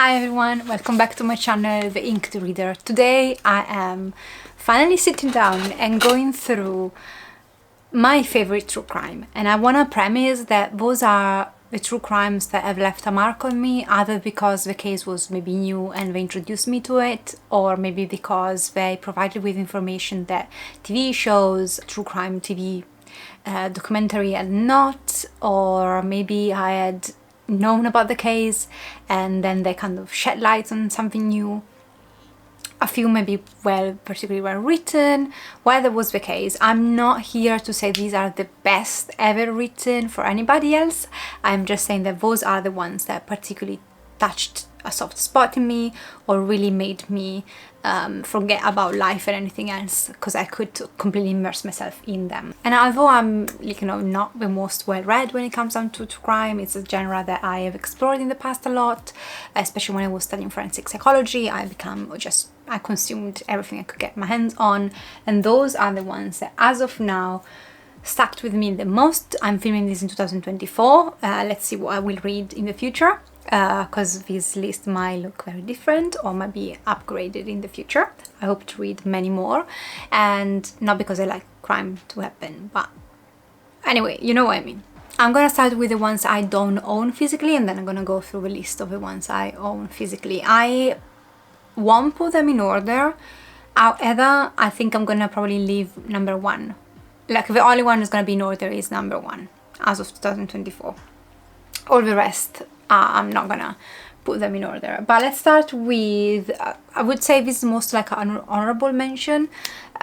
Hi everyone, welcome back to my channel, The Inked Reader. Today I am finally sitting down and going through my favorite true crime, and I want to premise that those are the true crimes that have left a mark on me, either because the case was maybe new and they introduced me to it, or maybe because they provided with information that TV shows, true crime TV documentary had not, or maybe I had known about the case and then they kind of shed light on something new. A few maybe particularly well written. Whether was the case, I'm not here to say these are the best ever written for anybody else. I'm just saying that those are the ones that particularly touched a soft spot in me or really made me forget about life and anything else, because I could completely immerse myself in them. And although I'm not the most well read when it comes down to crime, it's a genre that I have explored in the past a lot, especially when I was studying forensic psychology. I consumed everything I could get my hands on, and those are the ones that as of now stuck with me the most. I'm filming this in 2024. Let's see what I will read in the future, because this list might look very different or might be upgraded in the future. I hope to read many more, and not because I like crime to happen, but anyway, you know what I mean. I'm gonna start with the ones I don't own physically, and then I'm gonna go through the list of the ones I own physically. I won't put them in order. However, I think I'm gonna probably leave number one. Like, the only one is gonna be in order is number one as of 2024. All the rest, I'm not gonna put them in order. But let's start with, I would say this is most like an honorable mention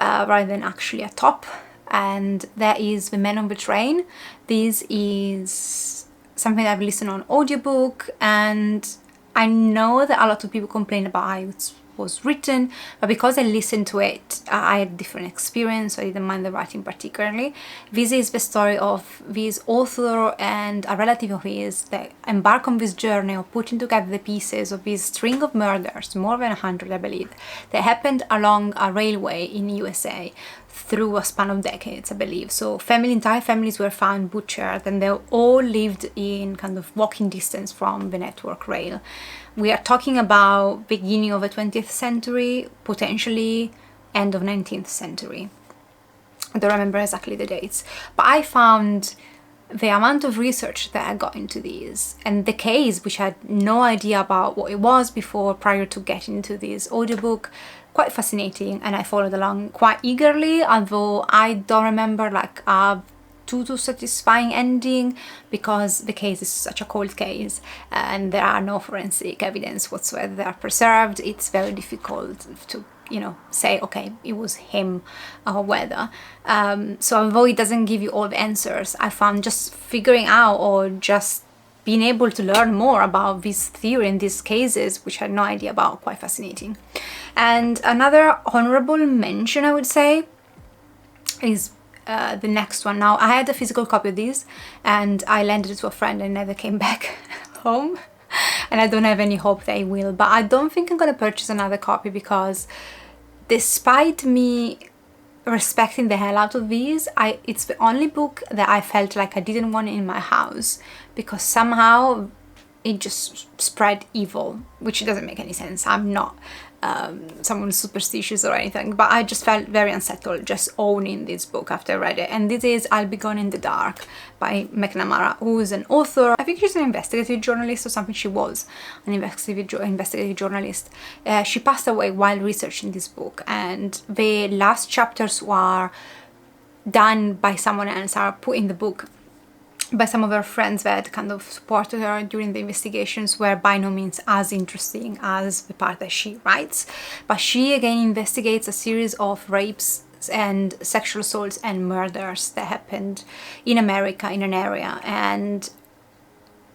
rather than actually a top, and that is The Man on the Train. This is something that I've listened on audiobook, and I know that a lot of people complain about how it was written, but because I listened to it, I had a different experience, so I didn't mind the writing particularly. This is the story of this author and a relative of his that embark on this journey of putting together the pieces of this string of murders, more than 100 I believe, that happened along a railway in USA through a span of decades, I believe. So entire families were found butchered, and they all lived in kind of walking distance from the network rail. We are talking about beginning of the 20th century, potentially end of 19th century. I don't remember exactly the dates, but I found the amount of research that I got into these and the case, which I had no idea about what it was before, prior to getting into this audiobook, quite fascinating, and I followed along quite eagerly, although I don't remember like a too satisfying ending, because the case is such a cold case and there are no forensic evidence whatsoever that are preserved. It's very difficult to say okay, it was him or whether. So although it doesn't give you all the answers, I found just figuring out or just being able to learn more about this theory and these cases, which I had no idea about, quite fascinating. And another honorable mention, I would say, is the next one. Now, I had a physical copy of this and I lended it to a friend and never came back home, and I don't have any hope that I will, but I don't think I'm gonna purchase another copy, because despite me respecting the hell out of these, it's the only book that I felt like I didn't want in my house, because somehow it just spread evil, which doesn't make any sense. I'm not someone superstitious or anything, but I just felt very unsettled just owning this book after I read it. And this is I'll Be Gone in the Dark by McNamara, who is an author. I think she's an investigative journalist or something. She was an investigative journalist. She passed away while researching this book, and the last chapters were done by someone else, are put in the book by some of her friends that kind of supported her during the investigations, were by no means as interesting as the part that she writes. But she again investigates a series of rapes and sexual assaults and murders that happened in America in an area, and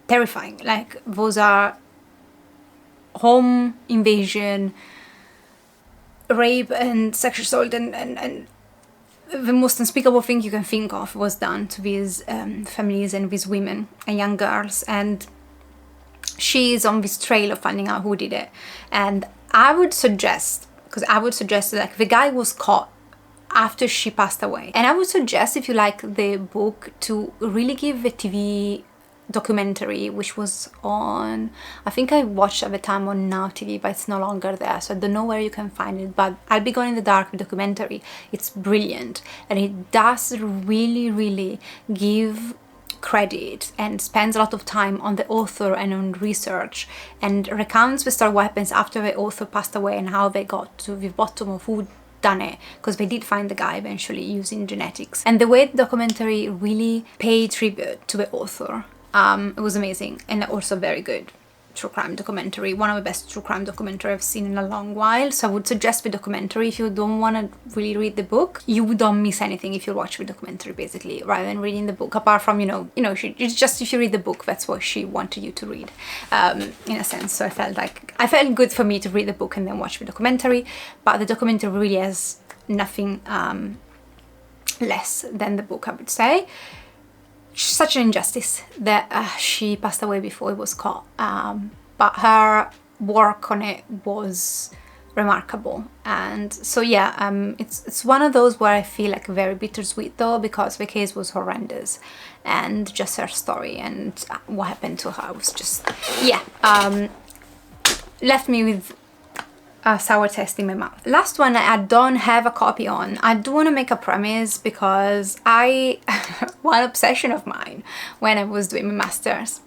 terrifying. Like, those are home invasion, rape and sexual assault, and the most unspeakable thing you can think of was done to these families and these women and young girls. And she is on this trail of finding out who did it. And I would suggest like, the guy was caught after she passed away, and I would suggest, if you like the book, to really give the TV documentary which was on, I think I watched at the time on Now TV, but it's no longer there, so I don't know where you can find it. But I'll Be Gone in the Dark documentary, it's brilliant, and it does really give credit and spends a lot of time on the author and on research, and recounts the story what happens after the author passed away and how they got to the bottom of who done it, because they did find the guy eventually using genetics. And the way the documentary really paid tribute to the author, it was amazing, and also very good true crime documentary, one of the best true crime documentary I've seen in a long while. So I would suggest the documentary if you don't want to really read the book. You don't miss anything if you watch the documentary, basically, rather than reading the book, apart from it's just, if you read the book, that's what she wanted you to read, in a sense. So I felt good for me to read the book and then watch the documentary, but the documentary really has nothing less than the book, I would say. Such an injustice that she passed away before it was caught, but her work on it was remarkable. And so yeah, it's one of those where I feel like very bittersweet though, because the case was horrendous, and just her story and what happened to her was just, yeah, left me with a sour taste in my mouth. Last one I don't have a copy on. I do want to make a premise, because one obsession of mine when I was doing my master's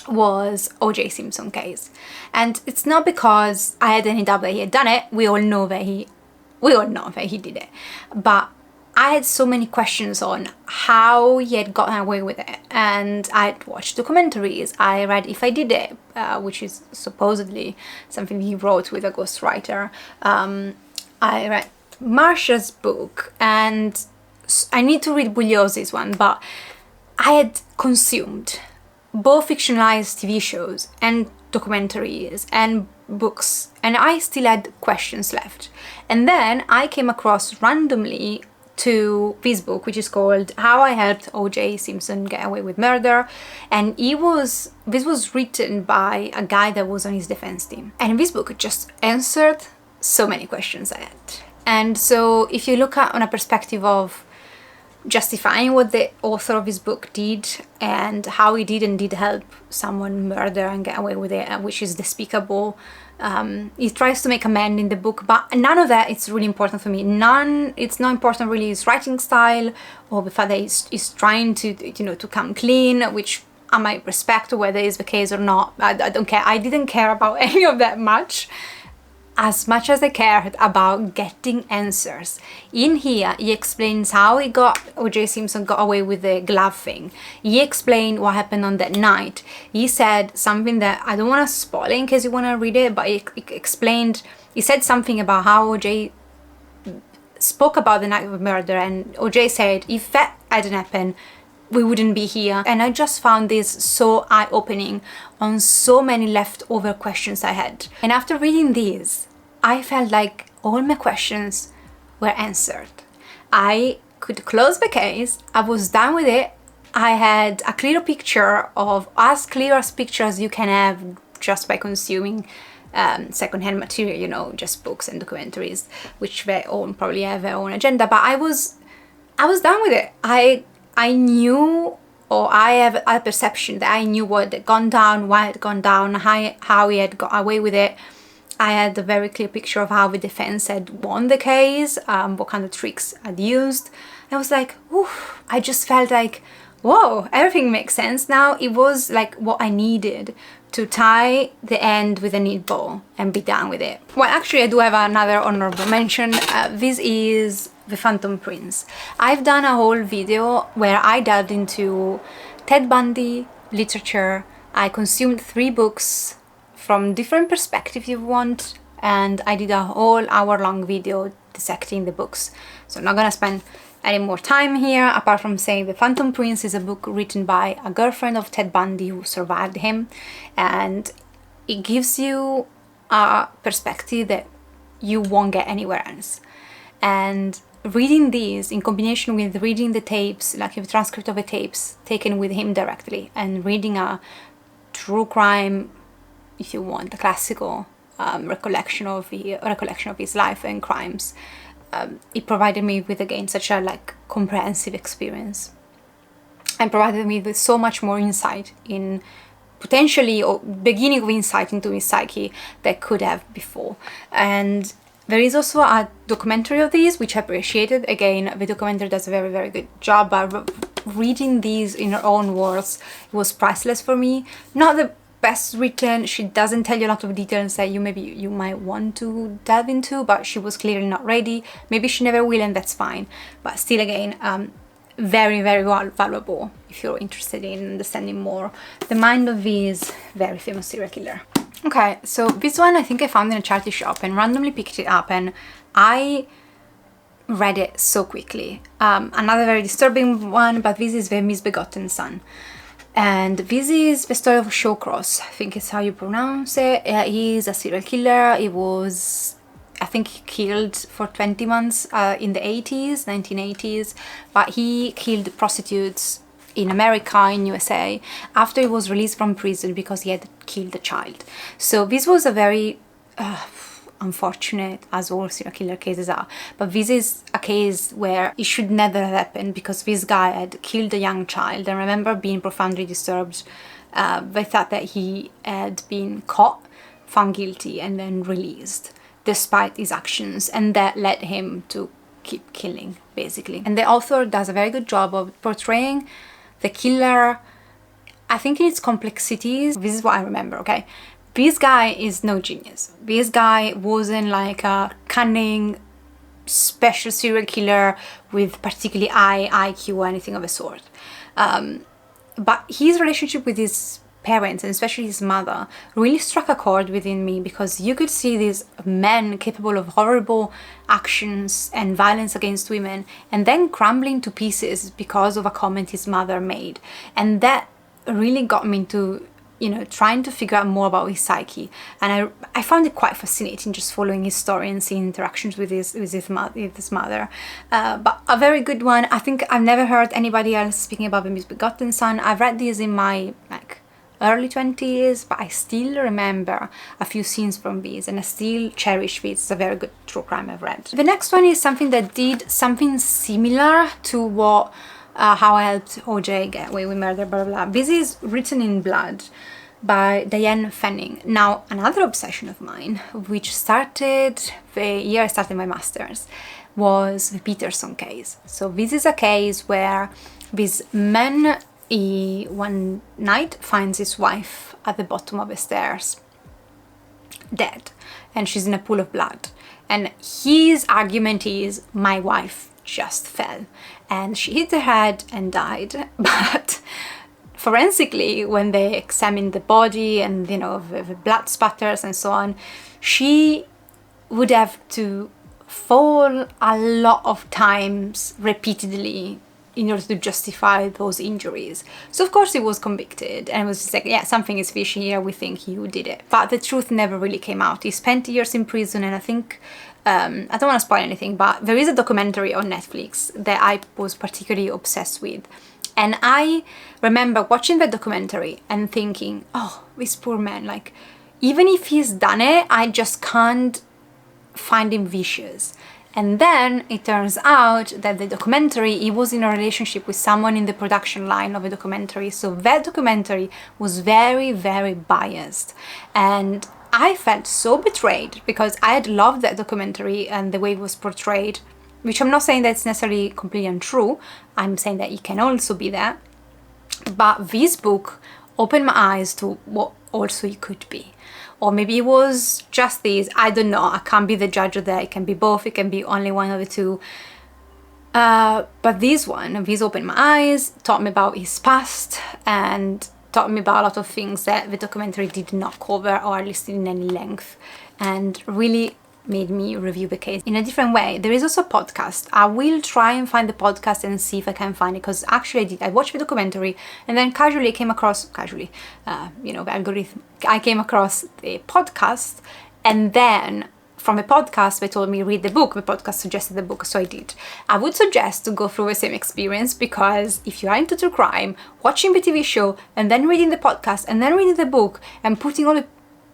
was O.J. Simpson case. And it's not because I had any doubt that he had done it. We all know that he did it. But I had so many questions on how he had gotten away with it, and I'd watched documentaries, I read If I Did It, which is supposedly something he wrote with a ghostwriter. I read Marsha's book, and I need to read Bugliosi's one, but I had consumed both fictionalized TV shows and documentaries and books, and I still had questions left. And then I came across randomly to this book, which is called How I Helped O.J. Simpson Get Away with Murder, and this was written by a guy that was on his defense team, and this book just answered so many questions I had. And so if you look at on a perspective of justifying what the author of his book did and how he did help someone murder and get away with it, which is despicable. He tries to make amends in the book, but none of that is really important for me. It's not important really his writing style or the fact that he's trying to come clean, which I might respect whether it's the case or not. I don't care. I didn't care about any of that much as I cared about getting answers. In here, he explains how O.J. Simpson got away with the glove thing. He explained what happened on that night. He said something that I don't want to spoil in case you want to read it, but he said something about how O.J. spoke about the night of the murder, and O.J. said, if that hadn't happened, we wouldn't be here. And I just found this so eye-opening on so many leftover questions I had. And after reading these, I felt like all my questions were answered. I could close the case, I was done with it. I had a clear picture of, as clear as picture as you can have just by consuming secondhand material, just books and documentaries, which they all probably have their own agenda, but I was done with it. I knew, or I have a perception that I knew what had gone down, why it had gone down, how he had got away with it. I had a very clear picture of how the defense had won the case, what kind of tricks I'd used. I was like, oof, I just felt like, whoa, everything makes sense now. It was like what I needed to tie the end with a neat bow and be done with it. Well, actually, I do have another honorable mention. This is The Phantom Prince. I've done a whole video where I delved into Ted Bundy literature. I consumed 3 books from different perspectives if you want, and I did a whole hour-long video dissecting the books. So I'm not gonna spend any more time here, apart from saying The Phantom Prince is a book written by a girlfriend of Ted Bundy who survived him, and it gives you a perspective that you won't get anywhere else. And reading these in combination with reading the tapes, like a transcript of the tapes taken with him directly, and reading a true crime, if you want, a classical recollection of his life and crimes, it provided me with again such a comprehensive experience. and provided me with so much more insight in potentially, or beginning of insight into his psyche that could have before. And there is also a documentary of these, which I appreciated. Again, the documentary does a very, very good job, but reading these in her own words was priceless for me. Not the best written, she doesn't tell you a lot of details that you might want to delve into, but she was clearly not ready. Maybe she never will, and that's fine. But still, again, very, very valuable if you're interested in understanding more the mind of this very famous serial killer. Okay, so this one I think I found in a charity shop and randomly picked it up, and I read it so quickly. Another very disturbing one, but this is the Misgotten Son. And this is the story of Shawcross, I think is how you pronounce it. He's a serial killer. He was, I think, killed for 20 months in the 1980s, but he killed prostitutes in America, in USA, after he was released from prison because he had killed a child. So this was a very unfortunate, as all serial killer cases are, but this is a case where it should never have happened, because this guy had killed a young child. And I remember being profoundly disturbed by the fact that he had been caught, found guilty, and then released despite his actions, and that led him to keep killing, basically. And the author does a very good job of portraying the killer, I think, in its complexities. This is what I remember, okay? This guy is no genius. This guy wasn't like a cunning, special serial killer with particularly high IQ or anything of the sort. But his relationship with his parents, and especially his mother, really struck a chord within me, because you could see this man capable of horrible actions and violence against women, and then crumbling to pieces because of a comment his mother made. And that really got me into, you know, trying to figure out more about his psyche. And I found it quite fascinating just following his story and seeing interactions with his mother. But a very good one. I think I've never heard anybody else speaking about the Misgotten Son. I've read these in my early 20s, but I still remember a few scenes from these, and I still cherish these. It's a very good true crime I've read. The next one is something that did something similar to what How I Helped OJ Get Away with Murder, blah, blah, blah. This is Written in Blood by Diane Fanning. Now, another obsession of mine, which started the year I started my master's, was the Peterson case. So this is a case where this man, he one night finds his wife at the bottom of the stairs, dead, and she's in a pool of blood. And his argument is, my wife just fell and she hit her head and died. But forensically, when they examined the body and, you know, the blood spatters and so on, she would have to fall a lot of times repeatedly in order to justify those injuries. So of course he was convicted, and it was just like, yeah, something is fishy here, we think you did it. But the truth never really came out. He spent years in prison, and I think, I don't want to spoil anything, but there is a documentary on Netflix that I was particularly obsessed with. And I remember watching that documentary and thinking, oh, this poor man, like, even if he's done it, I just can't find him vicious. And then it turns out that the documentary, he was in a relationship with someone in the production line of the documentary. So that documentary was very, very biased. And I felt so betrayed, because I had loved that documentary and the way it was portrayed, which I'm not saying that it's necessarily completely untrue. I'm saying that it can also be that. But this book opened my eyes to what also it could be. Or maybe it was just these, I don't know, I can't be the judge of that. It can be both, it can be only one of the two. But this opened my eyes, taught me about his past, and taught me about a lot of things that the documentary did not cover, or at least in any length, and really made me review the case in a different way. There is also a podcast. I will try and find the podcast and see if I can find it, because actually I watched the documentary and then casually came across, the algorithm, I came across the podcast, and then from the podcast they told me read the book. The podcast suggested the book, so I did. I would suggest to go through the same experience, because if you are into true crime, watching the TV show and then reading the podcast and then reading the book and putting all the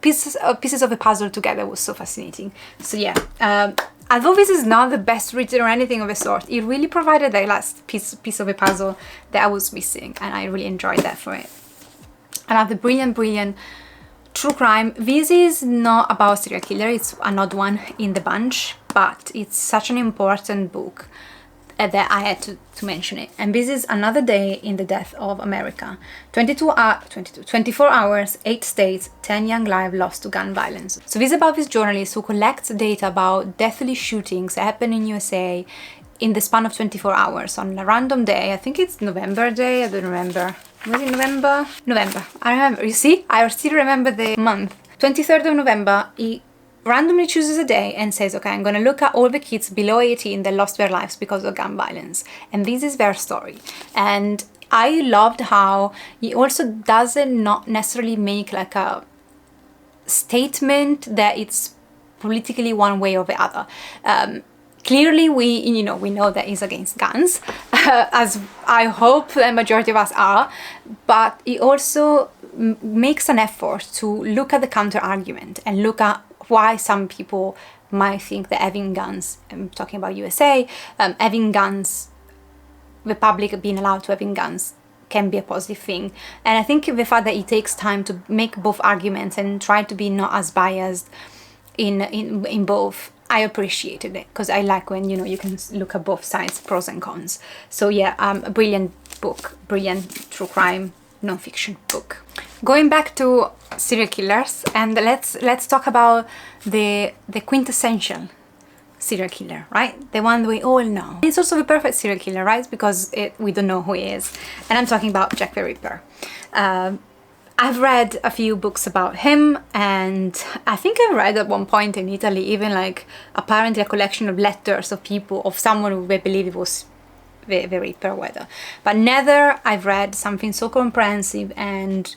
pieces of the puzzle together was so fascinating. So yeah, although this is not the best written or anything of the sort, it really provided that last piece of a puzzle that I was missing, and I really enjoyed that for it. Another brilliant true crime. This is not about serial killer, it's an odd one in the bunch, but it's such an important book that I had to mention it. And this is Another Day in the Death of America. 24 hours, 8 states, 10 young lives lost to gun violence. So this is about this journalist who collects data about deathly shootings that happen in USA in the span of 24 hours on a random day. I think it's November Day, I don't remember. Was it November? November. I remember, you see? I still remember the month. 23rd of November, he randomly chooses a day and says, okay, I'm gonna look at all the kids below 18 that lost their lives because of gun violence. And this is their story. And I loved how he also doesn't not necessarily make like a statement that it's politically one way or the other. Clearly, we know that he's against guns, as I hope the majority of us are, but he also makes an effort to look at the counter argument and look at why some people might think that having guns, I'm talking about USA, having guns, the public being allowed to having guns can be a positive thing. And I think the fact that he takes time to make both arguments and try to be not as biased in both, I appreciated it, because I like when you can look at both sides, pros and cons. So yeah, a brilliant book, brilliant true crime non-fiction book. Going back to serial killers, and let's talk about the quintessential serial killer, right? The one we all know. It's also the perfect serial killer, right? Because we don't know who he is, and I'm talking about Jack the Ripper. I've read a few books about him, and I think I read at one point in Italy even like apparently a collection of letters of people, of someone who they believe it was the Ripper or whether. But never I've read something so comprehensive and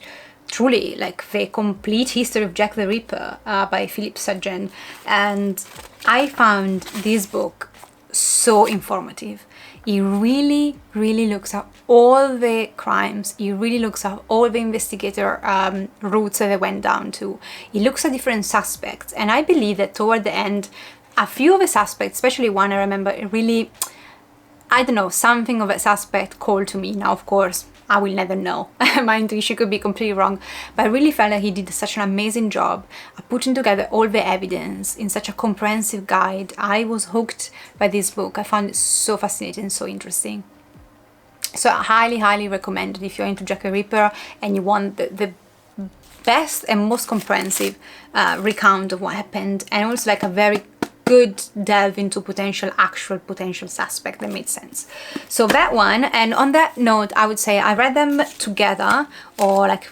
truly like the complete history of Jack the Ripper by Philip Sargent. And I found this book so informative. He really looks at all the crimes. He really looks at all the investigator routes that they went down to. He looks at different suspects, and I believe that toward the end, a few of the suspects, especially one I remember, it really, I don't know, something of a suspect called to me. Now, of course, I will never know. My intuition could be completely wrong, but I really felt that he did such an amazing job of putting together all the evidence in such a comprehensive guide. I was hooked by this book. I found it so fascinating, so interesting. So I highly recommend it if you're into Jack the Ripper and you want the best and most comprehensive recount of what happened, and also like a very good delve into actual potential suspect that made sense. So that one, and on that note, I would say I read them together, or like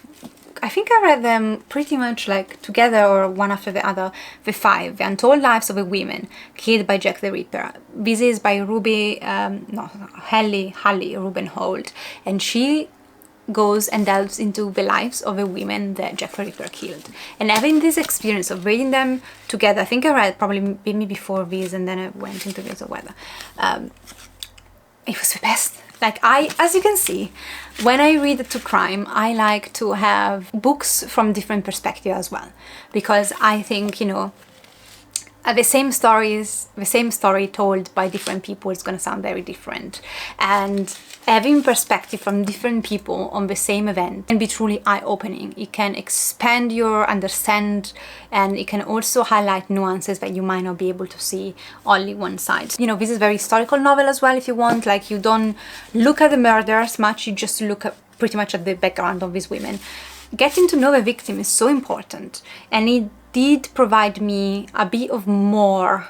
I think I read them pretty much like together or one after the other. The 5, The Untold Lives of a Women, killed by Jack the Ripper. This is by Hallie Rubenhold, and she goes and delves into the lives of the women that Jack the Ripper killed. And having this experience of reading them together, I think I read probably maybe before this and then I went into this or whether. It was the best. Like as you can see, when I read true crime, I like to have books from different perspectives as well, because I think, the same story told by different people is going to sound very different, and having perspective from different people on the same event can be truly eye-opening. It can expand your understand, and it can also highlight nuances that you might not be able to see only one side. This is a very historical novel as well. If you want, like, you don't look at the murders much, you just look at pretty much at the background of these women. Getting to know the victim is so important, and it did provide me a bit of more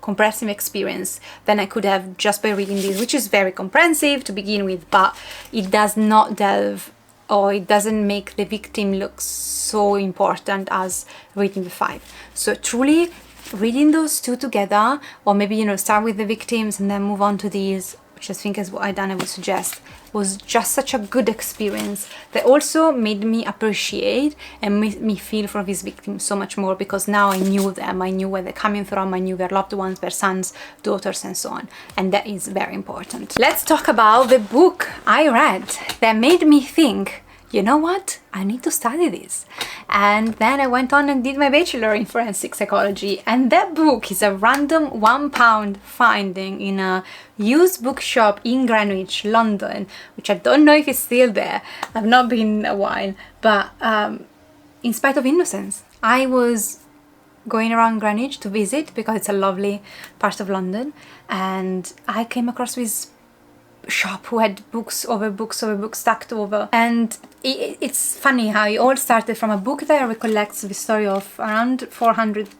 comprehensive experience than I could have just by reading this, which is very comprehensive to begin with, but it does not delve, or it doesn't make the victim look so important as reading the 5. So truly reading those two together, or maybe start with the victims and then move on to these, which I think is what I would suggest, was just such a good experience that also made me appreciate and made me feel for these victims so much more, because now I knew them, I knew where they're coming from, I knew their loved ones, their sons, daughters, and so on, and that is very important. Let's talk about the book I read that made me think you know what? I need to study this. And then I went on and did my bachelor in forensic psychology. And that book is a random £1 finding in a used bookshop in Greenwich, London, which I don't know if it's still there. I've not been in a while. But in spite of innocence, I was going around Greenwich to visit because it's a lovely part of London. And I came across this shop who had books over books over books stacked over, and it's funny how it all started from a book that recollects the story of around 400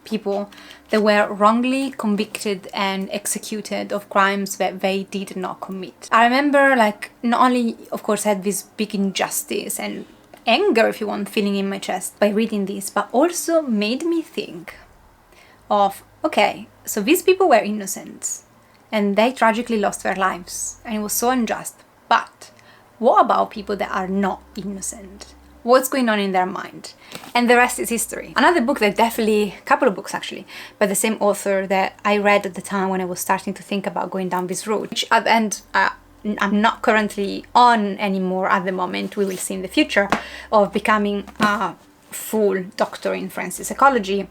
people that were wrongly convicted and executed of crimes that they did not commit. I remember, like, not only of course I had this big injustice and anger, if you want, feeling in my chest by reading this, but also made me think of, okay, so these people were innocent and they tragically lost their lives, and it was so unjust. But what about people that are not innocent? What's going on in their mind? And the rest is history. Another book that definitely, a couple of books actually, by the same author that I read at the time when I was starting to think about going down this route, which at the end I'm not currently on anymore at the moment, we will see in the future, of becoming a full doctor in forensic psychology,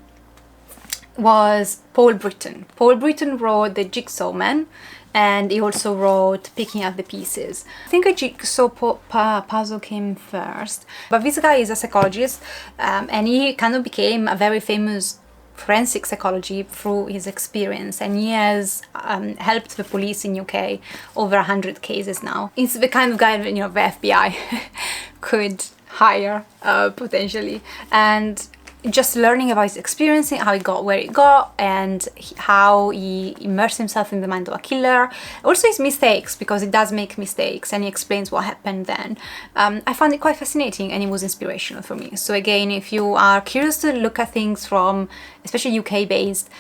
was Paul Britton. Paul Britton wrote The Jigsaw Man, and he also wrote Picking Up the Pieces. I think a jigsaw puzzle came first, but this guy is a psychologist, and he kind of became a very famous forensic psychology through his experience, and he has helped the police in UK over 100 cases now. He's the kind of guy that, you know, the FBI could hire potentially, and just learning about his experience, how he got where he got, and how he immersed himself in the mind of a killer. Also his mistakes, because he does make mistakes and he explains what happened then. I found it quite fascinating, and it was inspirational for me. So again, if you are curious to look at things from, especially UK-based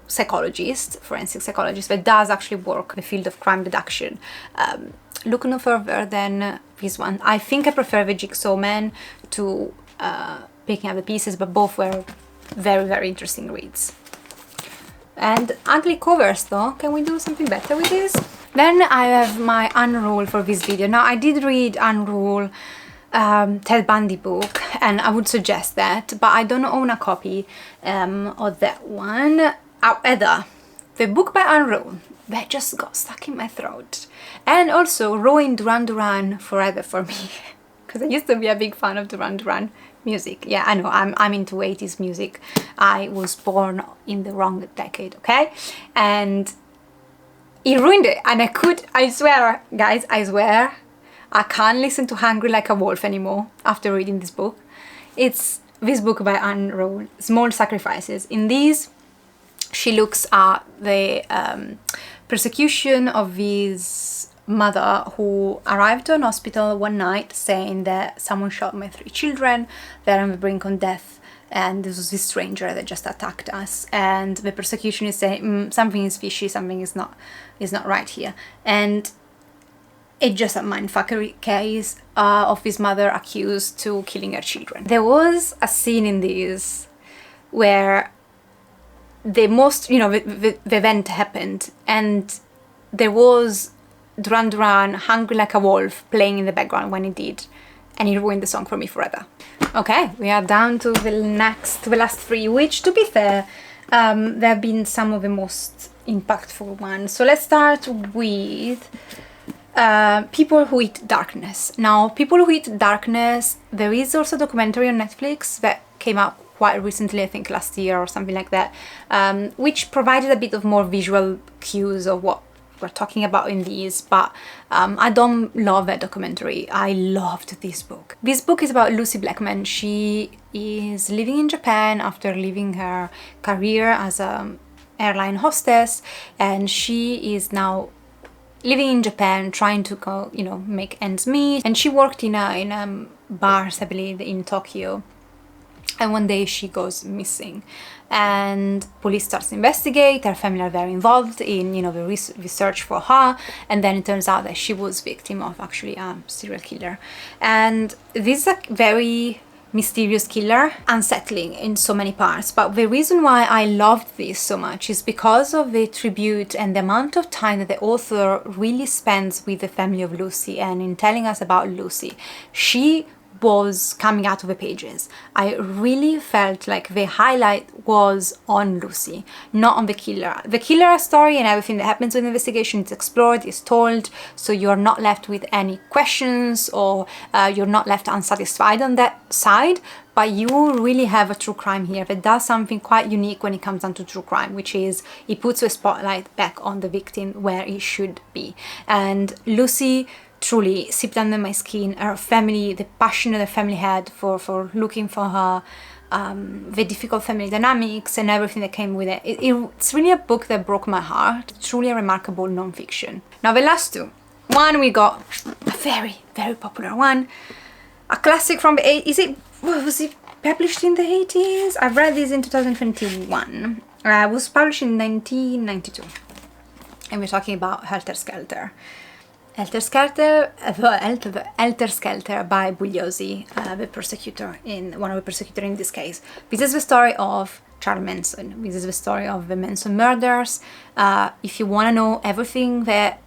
psychologist, forensic psychologist, that does actually work in the field of crime reduction, look no further than this one. I think I prefer The Jigsaw Man to Picking Up the Pieces, but both were very, very interesting reads. And ugly covers though, can we do something better with this? Then I have my Unru for this video. Now I did read Unru, Ted Bundy book, and I would suggest that, but I don't own a copy of that one. However, the book by Unru, that just got stuck in my throat. And also Rowing Duran Duran Forever for me, because I used to be a big fan of Duran Duran music. Yeah, I know, I'm into 80s music. I was born in the wrong decade, okay? And he ruined it, and I swear, guys, I swear, I can't listen to Hungry Like a Wolf anymore after reading this book. It's this book by Unru, Small Sacrifices. In these, she looks at the persecution of his mother, who arrived to an hospital one night saying that someone shot my 3 children, they're on the brink of death, and this was this stranger that just attacked us. And the persecution is saying something is fishy, something is not right here. And it's just a mindfuckery case of his mother accused to killing her children. There was a scene in this where the event happened, and there was Duran Duran, Hungry Like a Wolf, playing in the background when he did, and he ruined the song for me forever. Okay, we are down to the last 3, which, to be fair, there have been some of the most impactful ones. So let's start with People Who Eat Darkness. Now, People Who Eat Darkness, there is also a documentary on Netflix that came out quite recently, I think last year or something like that, which provided a bit of more visual cues of what we're talking about in these, but I don't love that documentary. I loved this book. This book is about Lucy Blackman. She is living in Japan after leaving her career as an airline hostess, and she is now living in Japan, trying to go, make ends meet. And she worked in a bars, I believe, in Tokyo. And one day she goes missing, and police starts to investigate. Her family are very involved in, the research for her, and then it turns out that she was victim of actually a serial killer. And this is a very mysterious killer, unsettling in so many parts. But the reason why I loved this so much is because of the tribute and the amount of time that the author really spends with the family of Lucy and in telling us about Lucy. She was coming out of the pages. I really felt like the highlight was on Lucy, not on the killer. The killer story and everything that happens in the investigation is explored, is told, so you're not left with any questions, or you're not left unsatisfied on that side. But you really have a true crime here that does something quite unique when it comes down to true crime, which is it puts the spotlight back on the victim where it should be. And Lucy truly sipped under my skin. Her family, the passion that the family had for looking for her, the difficult family dynamics and everything that came with it. It's really a book that broke my heart. Truly a remarkable non-fiction. Now the last two. One, we got a very, very popular one. A classic from the 80s. Was it published in the 80s? I've read this in 2021. It was published in 1992. And we're talking about Helter Skelter. Helter Skelter by Bugliosi, the persecutor one of the persecutor in this case. This is the story of Charles Manson. This is the story of the Manson murders. If you want to know everything that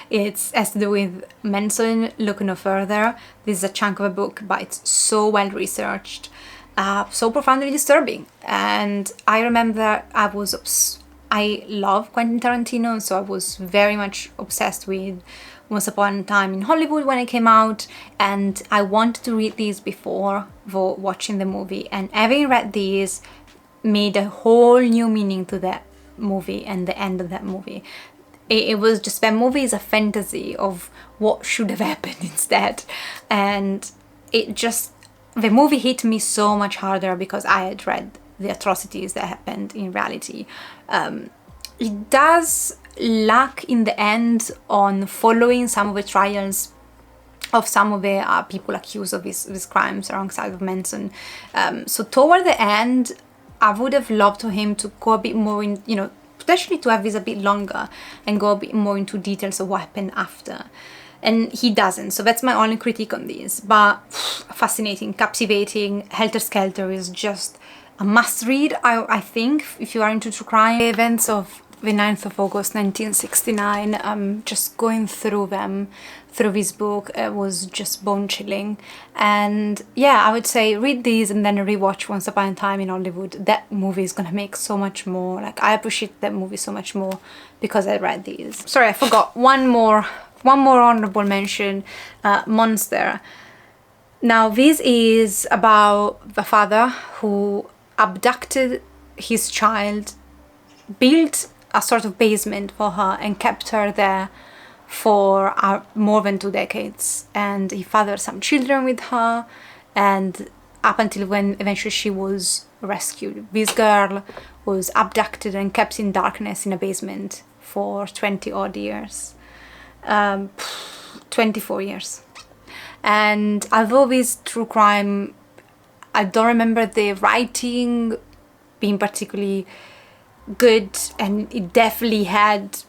it has to do with Manson, look no further. This is a chunk of a book, but it's so well researched, so profoundly disturbing. And I remember I love Quentin Tarantino, so I was very much obsessed with Once Upon a Time in Hollywood when it came out, and I wanted to read these before watching the movie, and having read these made a whole new meaning to that movie and the end of that movie. It was just, that movie is a fantasy of what should have happened instead, and the movie hit me so much harder because I had read the atrocities that happened in reality. It does lack in the end on following some of the trials of some of the people accused of these crimes alongside of Manson. So toward the end, I would have loved for him to go a bit more in, potentially to have this a bit longer and go a bit more into details of what happened after. And he doesn't, so that's my only critique on this. But fascinating, captivating. Helter Skelter is just a must read, I think, if you are into true crime. The events of the 9th of August 1969, just going through this book, it was just bone chilling. And yeah, I would say read these and then rewatch Once Upon a Time in Hollywood. That movie is gonna make so much more, I appreciate that movie so much more because I read these. Sorry, I forgot one more honorable mention, Monster. Now this is about the father who abducted his child, built a sort of basement for her and kept her there for more than 2 decades. And he fathered some children with her, and up until when eventually she was rescued. This girl was abducted and kept in darkness in a basement for 20 odd years. 24 years. And although this true crime, I don't remember the writing being particularly good, and it definitely had,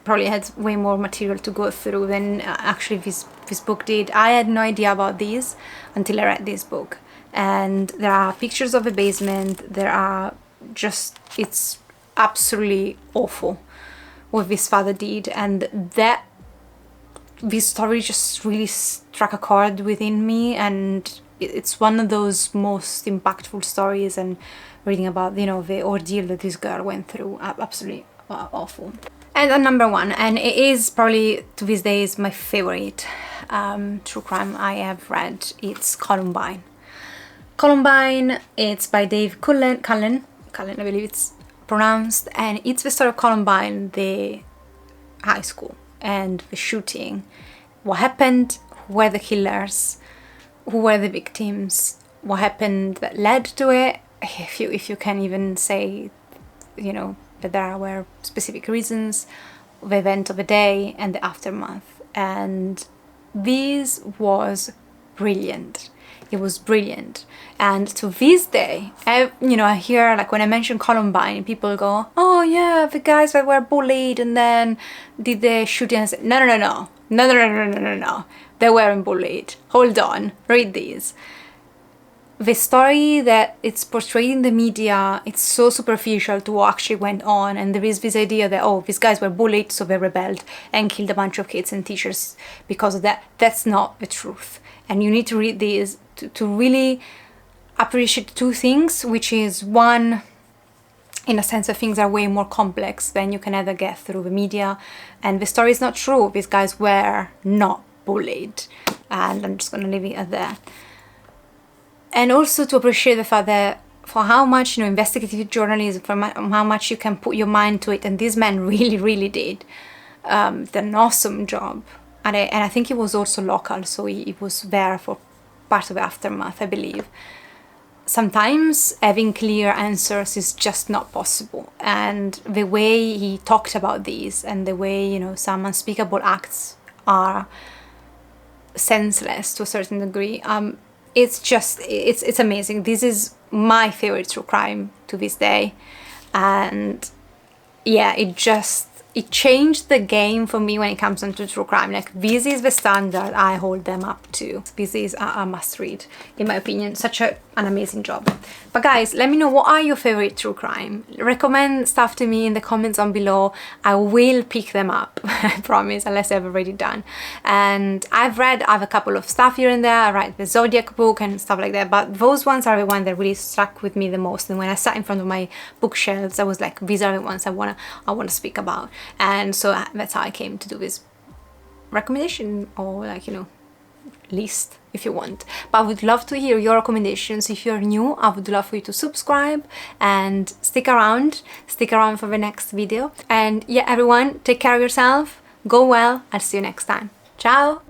probably had way more material to go through than actually this book did. I had no idea about these until I read this book. And there are pictures of the basement, it's absolutely awful what this father did, and this story just really struck a chord within me, and it's one of those most impactful stories, and reading about, the ordeal that this girl went through, absolutely awful. And at number 1, and it is probably to this day is my favorite true crime I have read, it's Columbine. Columbine, it's by Dave Cullen, I believe it's pronounced, and it's the story of Columbine, the high school, and the shooting, what happened, who were the killers, who were the victims, what happened that led to it, if you can even say, that there were specific reasons, the event of the day and the aftermath. And this was brilliant. It was brilliant. And to this day, I hear, when I mention Columbine, people go, oh yeah, the guys that were bullied and then did the shooting. I said, no. They weren't bullied. Hold on, read these. the story that it's portrayed in the media, it's so superficial to what actually went on, and there is this idea that, oh, these guys were bullied, so they rebelled and killed a bunch of kids and teachers because of that. That's not the truth. And you need to read these to really appreciate two things, which is one, in a sense that things are way more complex than you can ever get through the media, and the story is not true. These guys were not bullied, and I'm just gonna leave it at that. And also to appreciate the fact that for how much, you know, investigative journalism, for how much you can put your mind to it, and these men really did an awesome job. And I think he was also local, so he was there for part of the aftermath, I believe. Sometimes having clear answers is just not possible, and the way he talked about these and the way, you know, some unspeakable acts are senseless to a certain degree, it's amazing. This is my favorite true crime to this day, and yeah, it changed the game for me when it comes to true crime. Like, this is the standard I hold them up to. This is a must read, in my opinion. Such an amazing job. But guys, let me know, what are your favorite true crime? Recommend stuff to me in the comments down below. I will pick them up, I promise, unless I've already done. And I have a couple of stuff here and there. I write the Zodiac book and stuff like that, but those ones are the ones that really stuck with me the most. And when I sat in front of my bookshelves, I was like, these are the ones I wanna speak about. And so that's how I came to do this recommendation, or, like, you know, list, if you want. But I would love to hear your recommendations. If you're new, I would love for you to subscribe and stick around for the next video. And yeah, everyone, take care of yourself, go well, I'll see you next time. Ciao.